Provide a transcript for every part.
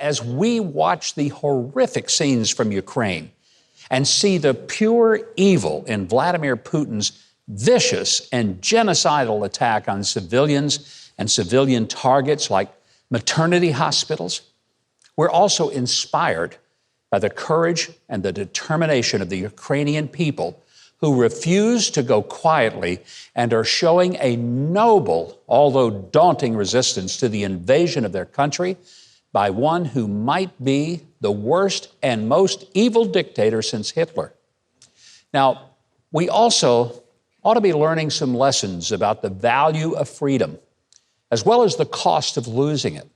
as we watch the horrific scenes from Ukraine and see the pure evil in Vladimir Putin's vicious and genocidal attack on civilians and civilian targets like maternity hospitals, we're also inspired by the courage and the determination of the Ukrainian people who refuse to go quietly and are showing a noble, although daunting, resistance to the invasion of their country by one who might be the worst and most evil dictator since Hitler. Now, we also ought to be learning some lessons about the value of freedom, as well as the cost of losing it.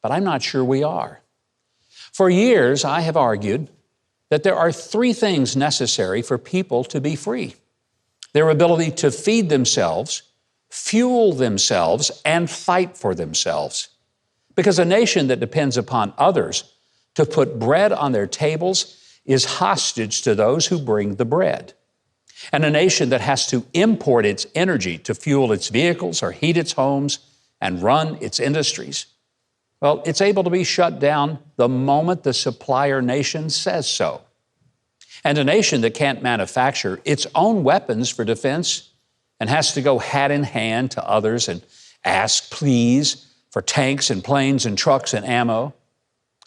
But I'm not sure we are. For years, I have argued that there are three things necessary for people to be free: their ability to feed themselves, fuel themselves, and fight for themselves. Because a nation that depends upon others to put bread on their tables is hostage to those who bring the bread. And a nation that has to import its energy to fuel its vehicles or heat its homes and run its industries, well, it's able to be shut down the moment the supplier nation says so. And a nation that can't manufacture its own weapons for defense and has to go hat in hand to others and ask, please, for tanks and planes and trucks and ammo,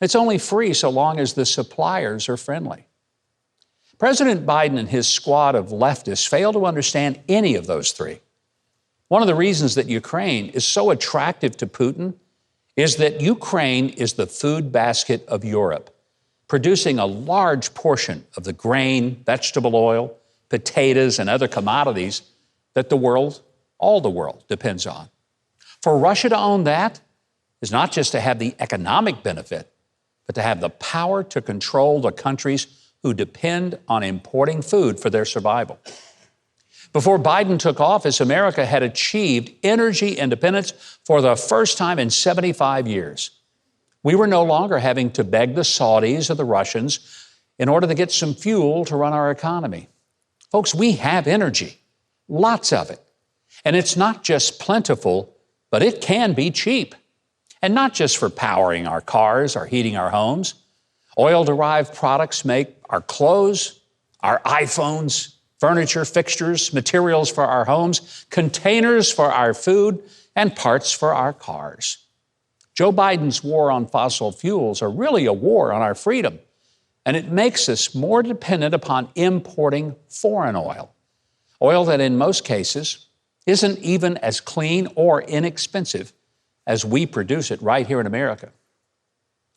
it's only free so long as the suppliers are friendly. President Biden and his squad of leftists fail to understand any of those three. One of the reasons that Ukraine is so attractive to Putin is that Ukraine is the food basket of Europe, producing a large portion of the grain, vegetable oil, potatoes, and other commodities that all the world depends on. For Russia to own that is not just to have the economic benefit, but to have the power to control the countries who depend on importing food for their survival. Before Biden took office, America had achieved energy independence for the first time in 75 years. We were no longer having to beg the Saudis or the Russians in order to get some fuel to run our economy. Folks, we have energy, lots of it. And it's not just plentiful, but it can be cheap. And not just for powering our cars or heating our homes. Oil-derived products make our clothes, our iPhones, furniture, fixtures, materials for our homes, containers for our food, and parts for our cars. Joe Biden's war on fossil fuels are really a war on our freedom, and it makes us more dependent upon importing foreign oil that in most cases isn't even as clean or inexpensive as we produce it right here in America.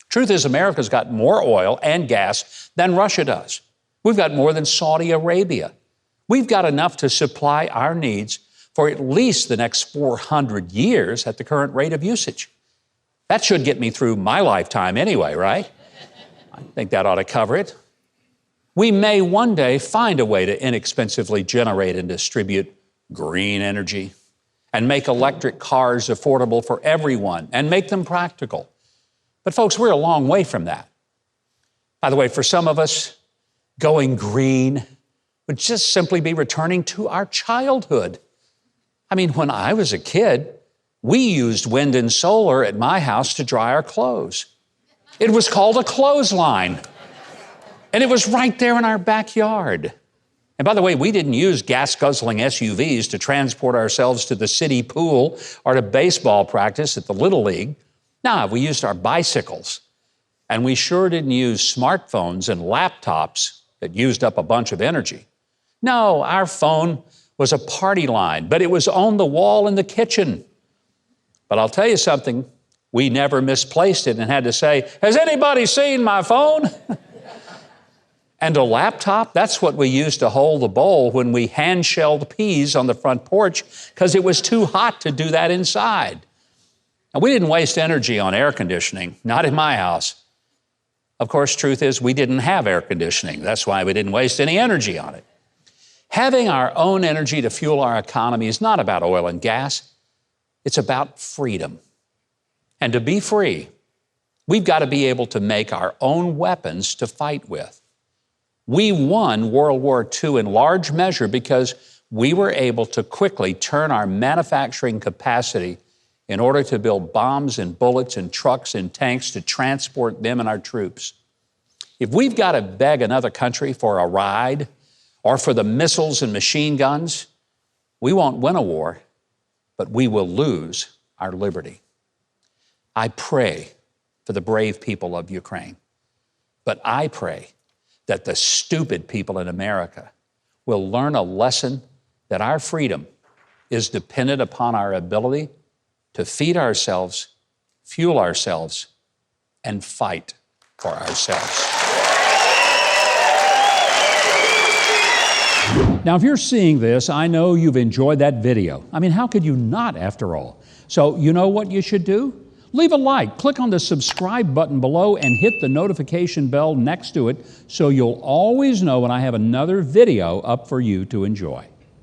Truth is, America's got more oil and gas than Russia does. We've got more than Saudi Arabia. We've got enough to supply our needs for at least the next 400 years at the current rate of usage. That should get me through my lifetime anyway, right? I think that ought to cover it. We may one day find a way to inexpensively generate and distribute green energy and make electric cars affordable for everyone and make them practical. But folks, we're a long way from that. By the way, for some of us, going green would just simply be returning to our childhood. I mean, when I was a kid, we used wind and solar at my house to dry our clothes. It was called a clothesline, and it was right there in our backyard. And by the way, we didn't use gas-guzzling SUVs to transport ourselves to the city pool or to baseball practice at the Little League. No, we used our bicycles. And we sure didn't use smartphones and laptops that used up a bunch of energy. No, our phone was a party line, but it was on the wall in the kitchen. But I'll tell you something, we never misplaced it and had to say, has anybody seen my phone? And a laptop, that's what we used to hold the bowl when we hand-shelled peas on the front porch because it was too hot to do that inside. Now, we didn't waste energy on air conditioning, not in my house. Of course, truth is we didn't have air conditioning. That's why we didn't waste any energy on it. Having our own energy to fuel our economy is not about oil and gas. It's about freedom. And to be free, we've got to be able to make our own weapons to fight with. We won World War II in large measure because we were able to quickly turn our manufacturing capacity in order to build bombs and bullets and trucks and tanks to transport them and our troops. If we've got to beg another country for a ride or for the missiles and machine guns, we won't win a war, but we will lose our liberty. I pray for the brave people of Ukraine, but I pray that the stupid people in America will learn a lesson that our freedom is dependent upon our ability to feed ourselves, fuel ourselves, and fight for ourselves. Now, if you're seeing this, I know you've enjoyed that video. I mean, how could you not, after all? So you know what you should do? Leave a like, click on the subscribe button below, and hit the notification bell next to it so you'll always know when I have another video up for you to enjoy.